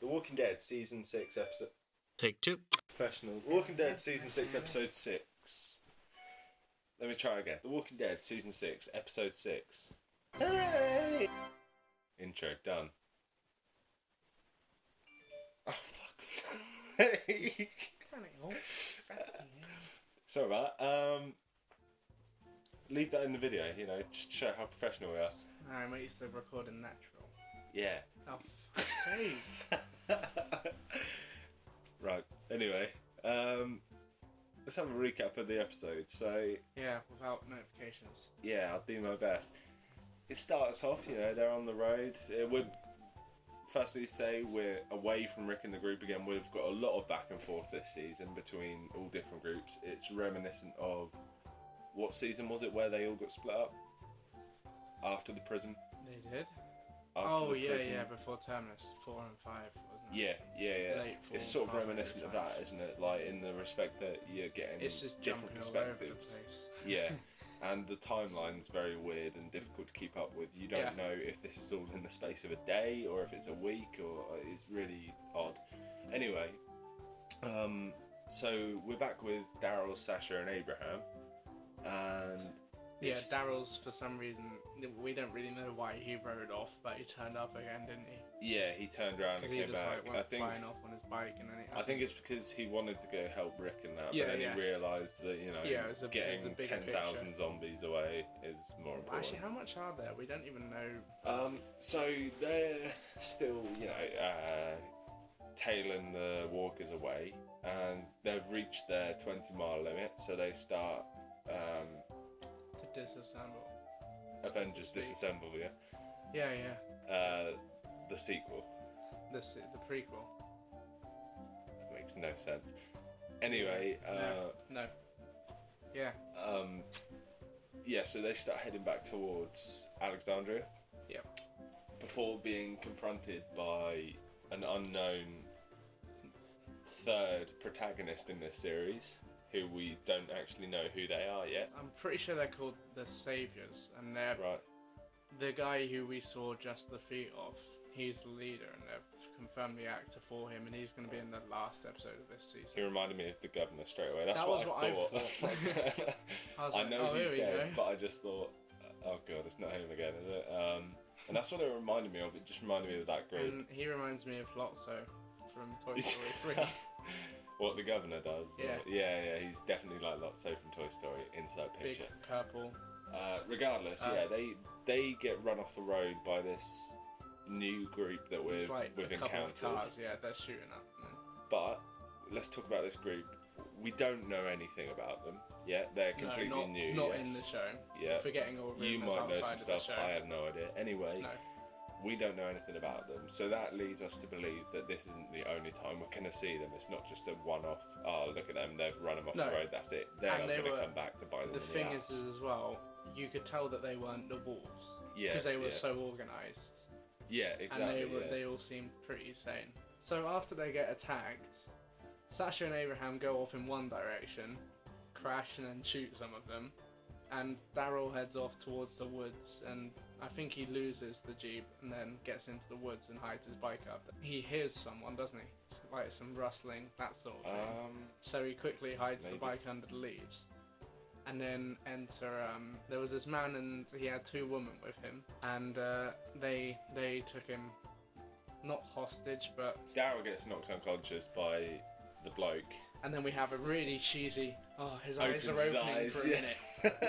The Walking Dead Season 6 episode... Take 2. Professional. The Walking Dead Season 6 Episode 6. Let me try again. The Walking Dead Season 6 Episode 6. Hey! Intro, done. Oh, fuck. Hey! Sorry about that. Leave that in the video, you know, just to show how professional we are. No, I'm used to recording natural. Yeah. Oh, for fuck's sake. Right, anyway, let's have a recap of the episode. So, yeah, without notifications. Yeah, I'll do my best. It starts off, you know, they're on the road. Firstly, say we're away from Rick and the group again. We've got a lot of back and forth this season between all different groups. It's reminiscent of, what season was it where they all got split up? After the prison? They did? After yeah, before Terminus, 4 and 5, wasn't it? Yeah. Late 4, It's sort of 5, reminiscent of that, isn't it? Like, in the respect that you're getting it's just different perspectives. Yeah. And the timeline's very weird and difficult to keep up with. You don't know if this is all in the space of a day or if it's a week, or it's really odd. Anyway, so we're back with Daryl, Sasha, and Abraham, and Daryl's, for some reason, we don't really know why he rode off, but he turned up again, didn't he? Yeah, he turned around and came back. Went flying off on his bike, and then I think it's because he wanted to go help Rick and that, but then he realised that, you know, getting 10,000 zombies away is more important. Actually, how much are there? We don't even know. So they're still, you know, tailing the walkers away, and they've reached their 20-mile limit, so they start to disassemble. Avengers Disassemble, Yeah. The sequel. The prequel. That makes no sense. Anyway, no. Yeah. Yeah, so they start heading back towards Alexandria. Yep. Before being confronted by an unknown third protagonist in this series, who we don't actually know who they are yet. I'm pretty sure they're called the Saviors, and they're the guy who we saw just the feet of. He's the leader, and they've confirmed the actor for him, and he's going to be in the last episode of this season. He reminded me of the governor straight away. That's that what I thought. I know he's dead, but I just thought, oh god, it's not him again, is it? And that's what it reminded me of. It just reminded me of that group. And he reminds me of Lotso from Toy Story 3. What the governor does? Yeah. He's definitely like Lotso from Toy Story. Inside picture. Big purple. Regardless, they get run off the road by this new group that we've encountered. Cars, they're shooting up. But let's talk about this group. We don't know anything about them yet. They're completely new. Not in the show. Yeah. Forgetting all you might know some stuff. I have no idea. Anyway. No. We don't know anything about them, so that leads us to believe that this isn't the only time we're going to see them. It's not just a one-off, oh, look at them, they've run them off the road, that's it. They're not going to come back to buy them. The thing is as well, you could tell that they weren't the wolves. Yeah. Because they were so organised. Yeah, exactly. And they all seemed pretty sane. So after they get attacked, Sasha and Abraham go off in one direction, crash and then shoot some of them. And Daryl heads off towards the woods, and I think he loses the Jeep and then gets into the woods and hides his bike up. He hears someone, doesn't he? Like some rustling, that sort of thing. So he quickly hides the bike under the leaves. And then there was this man, and he had 2 women with him, and they took him, not hostage, but... Daryl gets knocked unconscious by the bloke. And then we have a really cheesy, his eyes are opening for a minute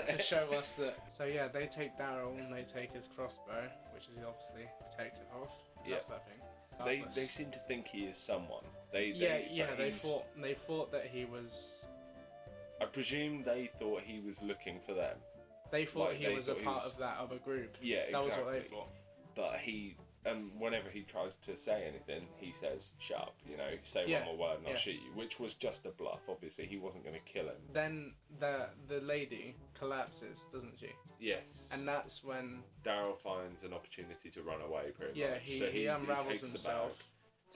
to show us that. So yeah, they take Daryl and they take his crossbow, which is obviously protective of. That's that thing. They seem to think he is someone. They thought that he was. I presume they thought he was looking for them. They thought he was a part of that other group. Yeah, exactly. That was what they thought. But whenever he tries to say anything, he says, shut up, you know, say one more word and I'll shoot you, which was just a bluff. Obviously, he wasn't going to kill him. Then the lady collapses, doesn't she? Yes. And that's when Daryl finds an opportunity to run away, pretty much. Yeah, he unravels himself,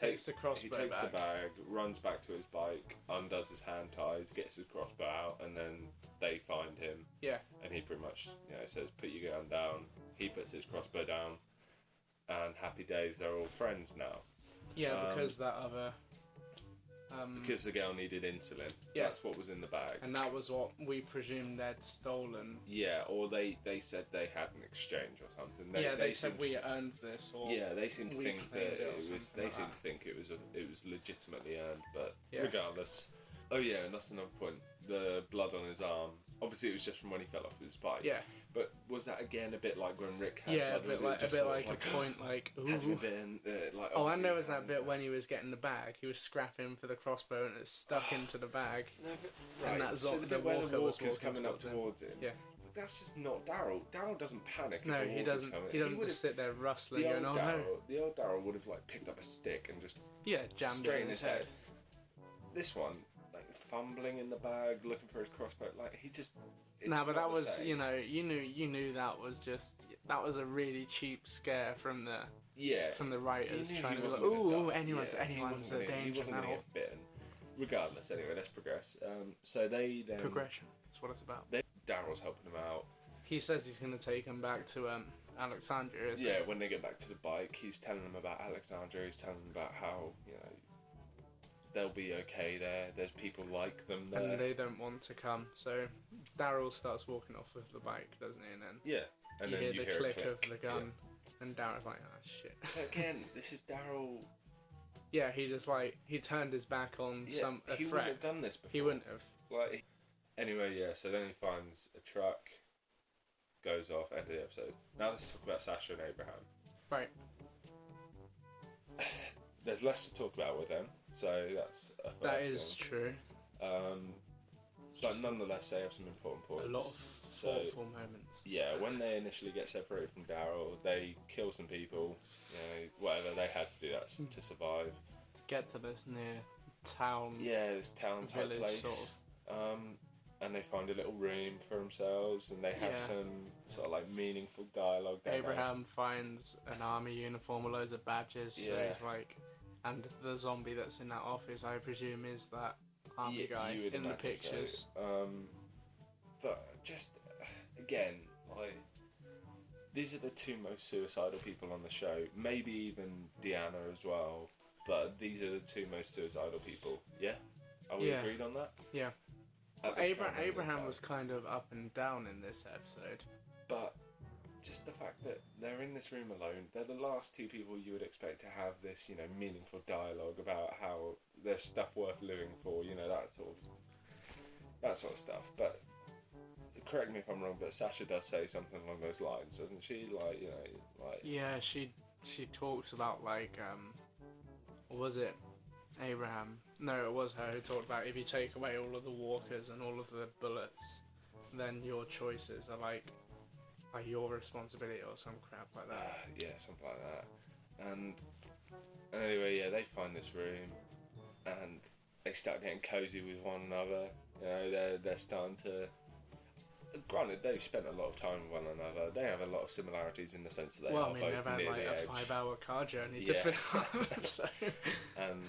takes the crossbow back. He takes the bag, runs back to his bike, undoes his hand ties, gets his crossbow out, and then they find him. Yeah. And he pretty much, says, put your gun down. He puts his crossbow down. And happy days, they're all friends now. Yeah, because that other. Because the girl needed insulin. Yeah. That's what was in the bag. And that was what we presumed they'd stolen. Yeah, or they said they had an exchange or something. They said we earned this, or yeah, they seem to think that it was. They like seem that. to think it was legitimately earned, but Yeah. regardless. Oh yeah, and that's another point. The blood on his arm. Obviously, it was just from when he fell off his bike. Yeah. But was that again a bit like when Rick had Yeah, blood? a bit like a point, like, ooh. Has been bitten, like, Oh, and there was obviously, that bit when he was getting the bag. He was scrapping for the crossbow and it stuck into the bag. No, but, And right, that so the the bit where walker the was walker's walking coming up towards him. towards him. Yeah. That's just not Daryl. Daryl doesn't panic. No, if a he walker's doesn't. Coming. He doesn't would've- just sit there rustling, the going, old "Oh no!" Daryl, the old Daryl would have like picked up a stick and just Yeah, jammed straight it in his head. This one, like fumbling in the bag, looking for his crossbow, like he just. It's No, but not that the was, same. you knew that was just a really cheap scare from the Yeah. writers He knew trying he to be like, wasn't gonna "Ooh, die. anyone's He a wasn't danger gonna now." get bitten. Regardless, anyway, let's progress. So they then Progression. That's what it's about. Daryl's helping him out. He says he's going to take him back to Alexandria. Isn't Yeah, he? when they get back to the bike, he's telling them about Alexandria. He's telling them about how they'll be okay there. There's people like them there. And they don't want to come. So Daryl starts walking off with the bike, doesn't he? And then Yeah, and you then hear you the hear click a click of the gun, and Daryl's like, "Oh shit." But again, this is Daryl. Yeah, he just he turned his back on Yeah, a he wouldn't threat. have done this before. He wouldn't have. Like, anyway, yeah. So then he finds a truck, goes off. End of the episode. Now let's talk about Sasha and Abraham. Right. There's less to talk about with them, so that's a first That is thing. true. But nonetheless, they have some important points. A lot of thoughtful moments. Yeah, when they initially get separated from Daryl, they kill some people. Whatever they had to do that to survive. Get to this near town. Yeah, this town type Village, place. sort And they find a little room for themselves, and they have Yeah. some sort of like meaningful dialogue. don't they? Abraham finds an army uniform with loads of badges. So Yeah. he's like, and the zombie that's in that office, I presume, is that army Yeah, guy you would in the imagine so. pictures. But just again, like these are the two most suicidal people on the show. Maybe even Deanna as well. But these are the two most suicidal people. Yeah, are we Yeah. agreed on that? Yeah. At this current moment in Abraham time. was kind of up and down in this episode. But just the fact that they're in this room alone, they're the last two people you would expect to have this, meaningful dialogue about how there's stuff worth living for, that sort of stuff. But correct me if I'm wrong, but Sasha does say something along those lines, doesn't she? Yeah, she talks about was it Abraham? No, it was her who talked about if you take away all of the walkers and all of the bullets, then your choices are your responsibility or some crap like that. Yeah, something like that. And anyway, yeah, they find this room and they start getting cozy with one another. They're starting to. Granted, they've spent a lot of time with one another. They have a lot of similarities in the sense that they are they've both had near a the edge. 5-hour car journey Yeah. to film, so. And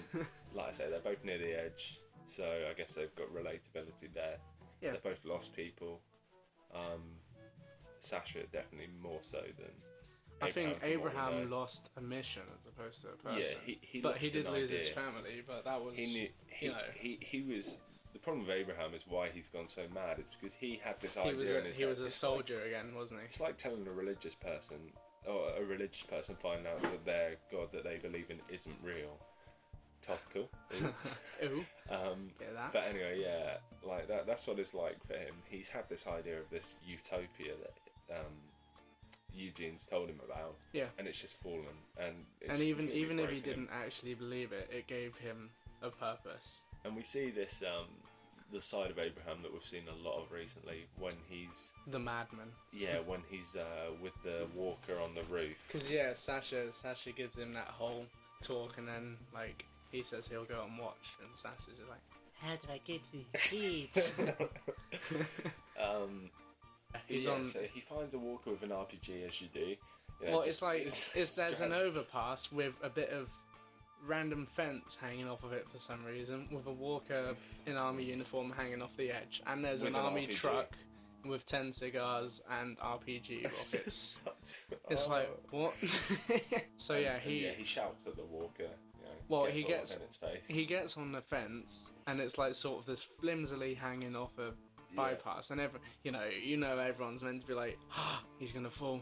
like I say, they're both near the edge, so I guess they've got relatability there. Yeah. They're both lost people. Sasha definitely more so than. I think from what we Abraham know. lost a mission as opposed to a person. Yeah, he but lost he did an lose idea. his family. But that was He knew he was. The problem with Abraham is why he's gone so mad. It's because he had this idea in his he head. was a It's soldier again, wasn't he? It's like telling a religious person, or a religious person find out that their God that they believe in isn't real. Topical. Ooh. Get that? But anyway, yeah, like that's what it's like for him. He's had this idea of this utopia that Eugene's told him about. Yeah. And it's just fallen. And even if he broken him. didn't actually believe it, it gave him a purpose. And we see this the side of Abraham that we've seen a lot of recently when he's The madman. when he's with the walker on the roof. Because Sasha gives him that whole talk, and then he says he'll go and watch, and Sasha's just like, how do I get these seeds? So he finds a walker with an RPG, as you do. There's an overpass with a bit of random fence hanging off of it for some reason, with a walker in army uniform hanging off the edge, and there's With an an army RPG. truck with 10 cigars and RPG It's rockets. just It's like, what? So yeah, he he shouts at the walker. Well, gets he all gets up in its face. he gets on the fence, and it's like sort of this flimsily hanging off a bypass, and you know everyone's meant to be like, oh, he's gonna fall,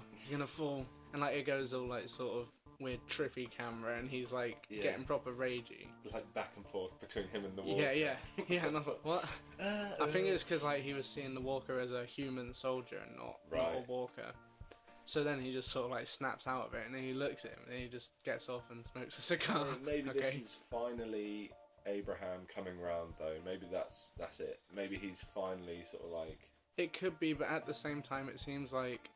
and like it goes all like sort of weird trippy camera, and he's like getting proper ragey, like back and forth between him and the walker. yeah. And I was like, what? I think it's because like he was seeing the walker as a human soldier and not a walker. So then he just sort of like snaps out of it, and then he looks at him, and he just gets off and smokes a cigar. So maybe this is finally Abraham coming round, though. Maybe that's it. Maybe he's finally sort of like... It could be, but at the same time, it seems like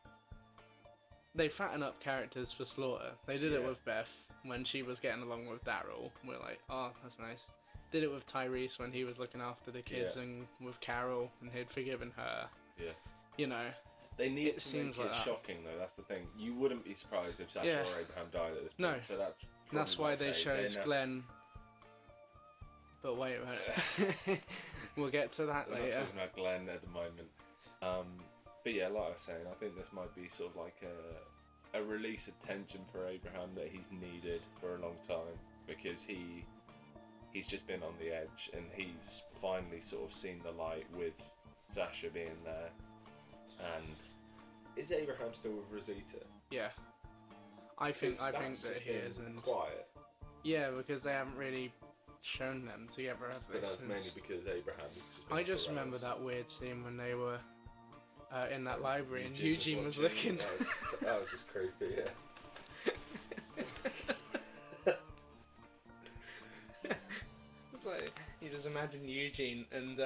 they fatten up characters for Slaughter. They did it with Beth when she was getting along with Daryl. We're like, oh, that's nice. Did it with Tyrese when he was looking after the kids, and with Carol, and he'd forgiven her. Yeah. You know. They need to make it shocking, though. That's the thing. You wouldn't be surprised if Sasha or Abraham died at this point. No. So that's why they chose Glenn. But wait a minute. We'll get to that later. We're not talking about Glenn at the moment. But yeah, like I was saying, I think this might be sort of like a release of tension for Abraham that he's needed for a long time, because he's just been on the edge, and he's finally sort of seen the light with Sasha being there. And is Abraham still with Rosita? Yeah. I think that he is, and quiet. Yeah, because they haven't really shown them together, have they? But that's mainly because Abraham's just been I just remember that weird scene when they were in that library and Eugene was looking. That was just creepy, yeah. It's like you just imagine Eugene and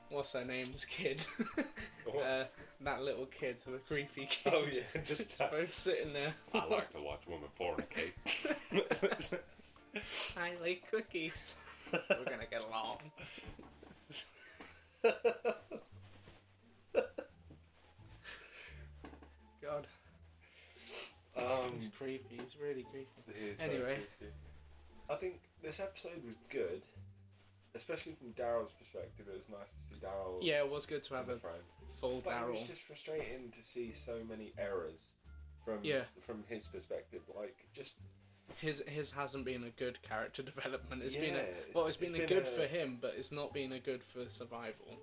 what's her name's kid. That little kid, the creepy kid. Oh yeah, just both sitting there. I like to watch women fornicate. I like cookies. We're gonna get along. God. He's creepy. He's really creepy. Anyway, creepy. I think this episode was good, especially from Daryl's perspective. It was nice to see Daryl. Yeah, it was good to have a full Daryl. It was just frustrating to see so many errors from his perspective. Like just. His hasn't been a good character development. It's been a good for him, but it's not been a good for survival.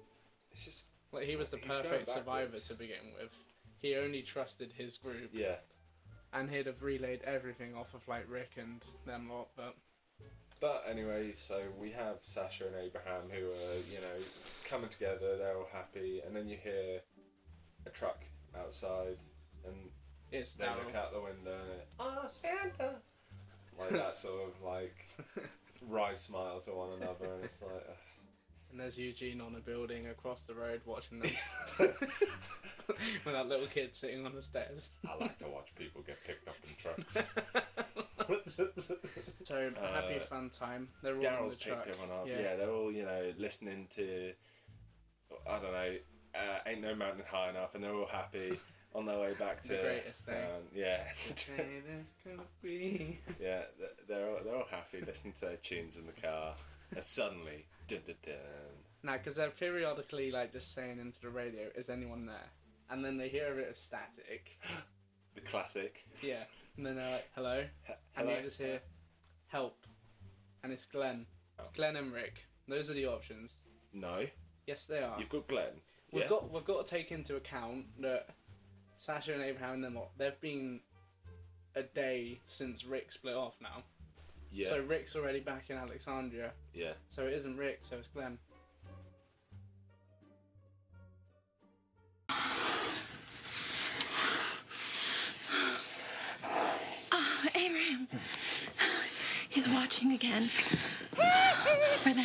It's just like he was the perfect survivor to begin with. He only trusted his group. Yeah. And he'd have relayed everything off of like Rick and them lot, But anyway, so we have Sasha and Abraham who are, coming together. They're all happy, and then you hear a truck outside, and they look out the window and oh, Santa. Like that sort of like wry smile to one another, and it's like. And there's Eugene on a building across the road watching them. With that little kid sitting on the stairs. I like to watch people get picked up in trucks. So happy fun time. They're all Daryl's on the truck. picked everyone up. Yeah, they're all listening to I don't know, Ain't No Mountain High Enough, and they're all happy. On their way back to the greatest thing. Yeah. Be. Yeah, they're all happy listening to their tunes in the car, and suddenly, dun dun dun. No, because they're periodically like just saying into the radio, "Is anyone there?" And then they hear a bit of static. The classic. Yeah, and then they're like, "Hello," and you just hear, "Help," and it's Glenn, Glenn and Rick. Those are the options. No. Yes, they are. You've got Glenn. We've got to take into account that. Sasha and Abraham and them lot, they've been a day since Rick split off now. Yeah. So Rick's already back in Alexandria. Yeah. So it isn't Rick, so it's Glenn. Abraham. He's watching again. For their